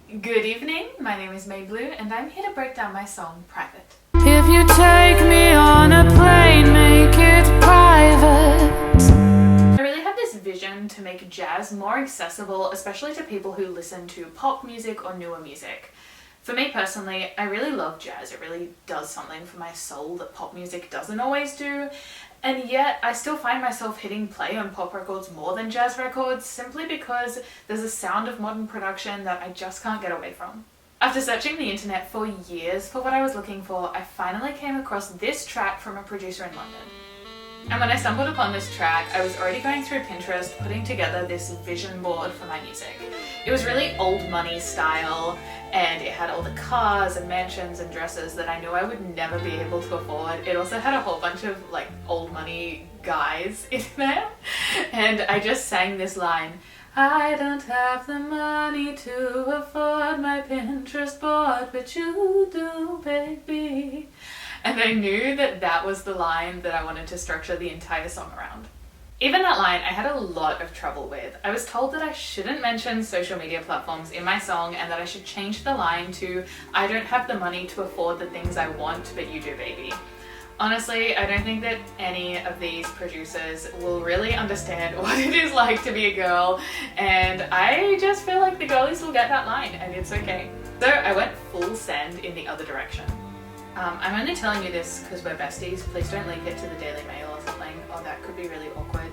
Good evening, my name is May Blue and I'm here to break down my song, Private. If you take me on a plane, make it private. I really have this vision to make jazz more accessible, especially to people who listen to pop music or newer music. For me personally, I really love jazz. It really does something for my soul that pop music doesn't always do. And yet I still find myself hitting play on pop records more than jazz records simply because there's a sound of modern production that I just can't get away from. After searching the internet for years for what I was looking for, I finally came across this track from a producer in London. And when I stumbled upon this track, I was already going through Pinterest putting together this vision board for my music. It was really old money style, and it had all the cars and mansions and dresses that I knew I would never be able to afford. It also had a whole bunch of like old money guys in there, and I just sang this line, "I don't have the money to afford my Pinterest board, but you do, baby." And I knew that that was the line that I wanted to structure the entire song around. Even that line I had a lot of trouble with. I was told that I shouldn't mention social media platforms in my song and that I should change the line to, "I don't have the money to afford the things I want, but you do, baby." Honestly, I don't think that any of these producers will really understand what it is like to be a girl, and I just feel like the girlies will get that line and it's okay. So I went full send in the other direction. I'm only telling you this because we're besties. Please don't leak it to the Daily Mail or something, or that could be really awkward.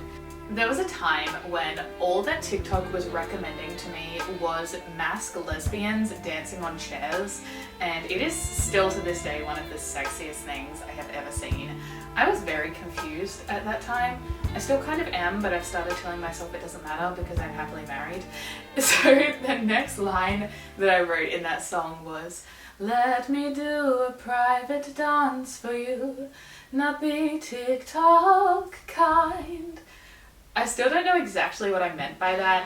There was a time when all that TikTok was recommending to me was masked lesbians dancing on chairs, and it is still to this day one of the sexiest things I have ever seen. I was very confused at that time. I still kind of am, but I've started telling myself it doesn't matter because I'm happily married. So the next line that I wrote in that song was, "Let me do a private dance for you, not be TikTok kind." I still don't know exactly what I meant by that.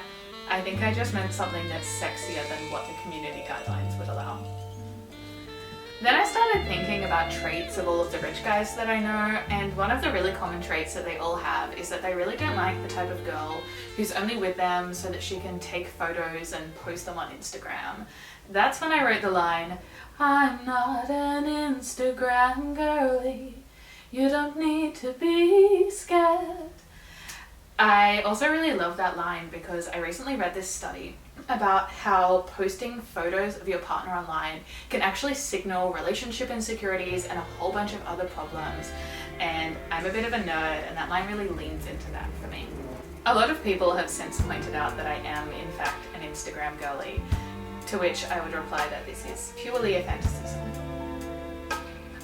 I think I just meant something that's sexier than what the community guidelines would allow. Then I started thinking about traits of all of the rich guys that I know, and one of the really common traits that they all have is that they really don't like the type of girl who's only with them so that she can take photos and post them on Instagram. That's when I wrote the line, "I'm not an Instagram girly, you don't need to be scared." I also really love that line because I recently read this study about how posting photos of your partner online can actually signal relationship insecurities and a whole bunch of other problems, and I'm a bit of a nerd and that line really leans into that for me. A lot of people have since pointed out that I am in fact an Instagram girly, to which I would reply that this is purely a fantasy song.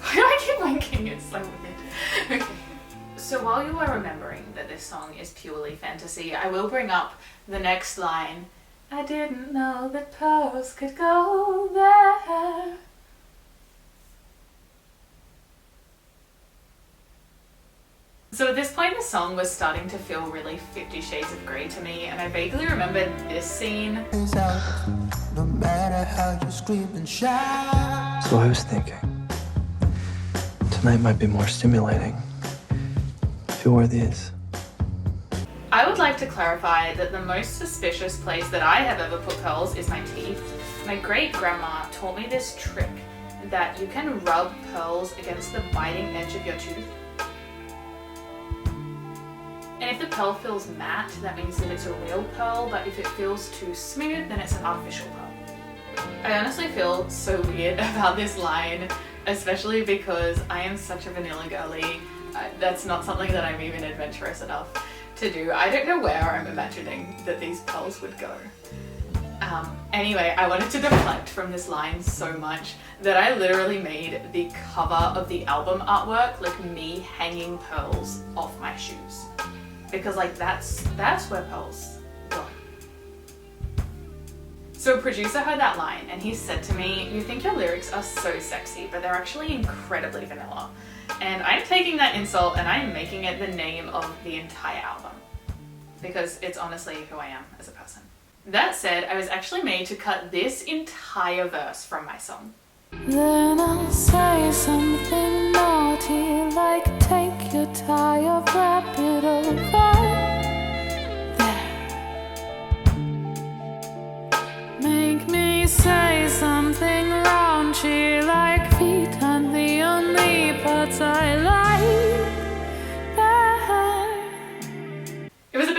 Why do I keep winking? It's so weird. Okay. So while you are remembering that this song is purely fantasy, I will bring up the next line. "I didn't know that pearls could go there." So at this point the song was starting to feel really 50 Shades of Grey to me, and I vaguely remembered this scene. No matter how you scream and shout. So I was thinking, tonight might be more stimulating if you wore these. I would like to clarify that the most suspicious place that I have ever put pearls is my teeth. My great-grandma taught me this trick that you can rub pearls against the biting edge of your tooth. And if the pearl feels matte, that means that it's a real pearl, but if it feels too smooth, then it's an artificial pearl. I honestly feel so weird about this line, especially because I am such a vanilla girly. That's not something that I'm even adventurous enough to do. I don't know where I'm imagining that these pearls would go. Anyway, I wanted to deflect from this line so much that I literally made the cover of the album artwork like me hanging pearls off my shoes. Because like that's where pearls go. So a producer heard that line and he said to me, "You think your lyrics are so sexy, but they're actually incredibly vanilla." And I'm taking that insult and I'm making it the name of the entire album. Because it's honestly who I am as a person. That said, I was actually made to cut this entire verse from my song. Then I'll say something naughty like, "Take your tie up, wrap it over there." Make me say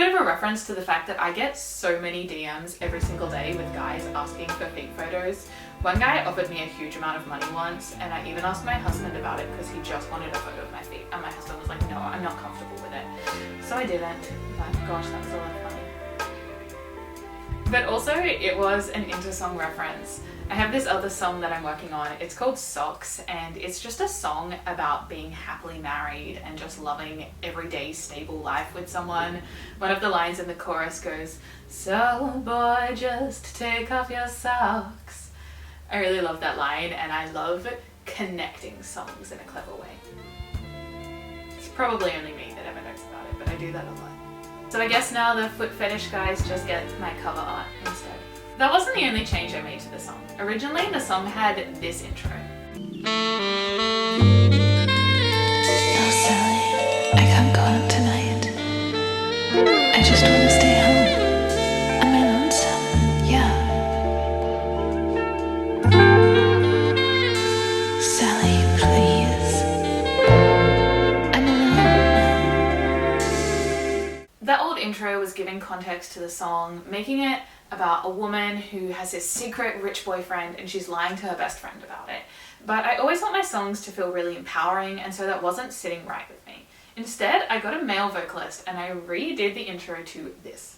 bit of a reference to the fact that I get so many DMs every single day with guys asking for feet photos. One guy offered me a huge amount of money once, and I even asked my husband about it because he just wanted a photo of my feet, and my husband was like, no, I'm not comfortable with it. So I didn't, but gosh, that was a lot of money. But also, it was an inter-song reference. I have this other song that I'm working on. It's called Socks, and it's just a song about being happily married and just loving everyday stable life with someone. One of the lines in the chorus goes, "So boy, just take off your socks." I really love that line, and I love connecting songs in a clever way. It's probably only me that ever knows about it, but I do that a lot. So I guess now the foot fetish guys just get my cover art instead. That wasn't the only change I made to the song. Originally, the song had this intro. Oh, Sally, I can't go out tonight. I just want to stay home. Am I lonesome? Yeah. Sally, please. I'm alone. That old intro was giving context to the song, making it about a woman who has this secret rich boyfriend and she's lying to her best friend about it. But I always want my songs to feel really empowering, and so that wasn't sitting right with me. Instead, I got a male vocalist and I redid the intro to this.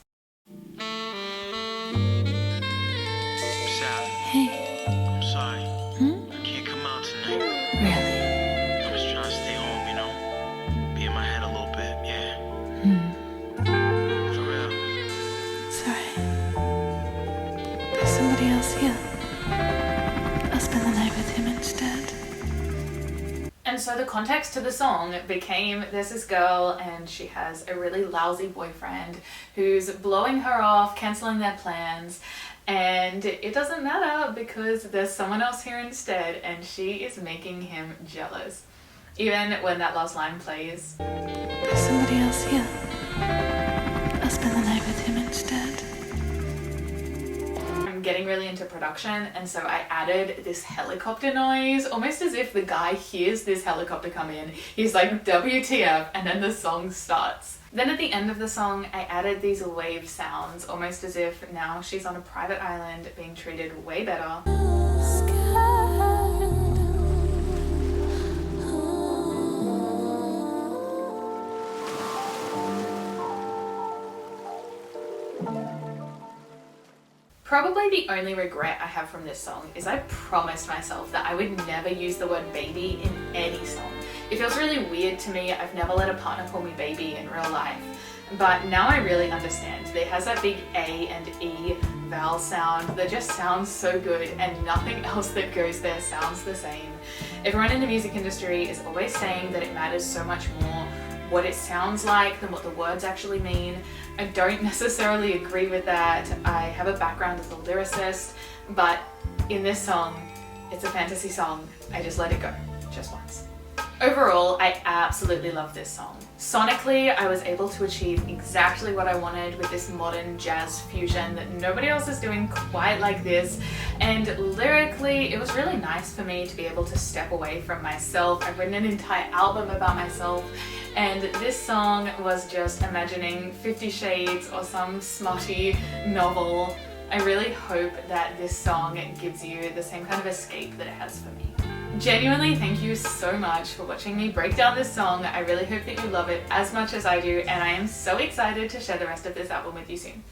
Sally, Hey, I'm sorry. I can't come out tonight. really? I was trying to stay home, you know? Be in my head a little bit, yeah. For real. Sorry. There's somebody else here. I'll spend the night with him instead. And so the context to the song became, there's this girl and she has a really lousy boyfriend who's blowing her off, cancelling their plans, and it doesn't matter because there's someone else here instead and she is making him jealous. Even when that last line plays. There's somebody else here. I'll spend the night with him instead. I'm getting really into production, and so I added this helicopter noise, almost as if the guy hears this helicopter come in. He's like, WTF, and then the song starts. Then at the end of the song, I added these wave sounds, almost as if now she's on a private island being treated way better. Probably the only regret I have from this song is I promised myself that I would never use the word baby in any song. It feels really weird to me. I've never let a partner call me baby in real life. But now I really understand. There has that big A and E vowel sound that just sounds so good, and nothing else that goes there sounds the same. Everyone in the music industry is always saying that it matters so much more what it sounds like than what the words actually mean. I don't necessarily agree with that. I have a background as a lyricist, but in this song, it's a fantasy song. I just let it go, just once. Overall, I absolutely love this song. Sonically, I was able to achieve exactly what I wanted with this modern jazz fusion that nobody else is doing quite like this. And lyrically, it was really nice for me to be able to step away from myself. I've written an entire album about myself, and this song was just imagining 50 Shades or some smutty novel. I really hope that this song gives you the same kind of escape that it has for me. Genuinely, thank you so much for watching me break down this song. I really hope that you love it as much as I do, and I am so excited to share the rest of this album with you soon.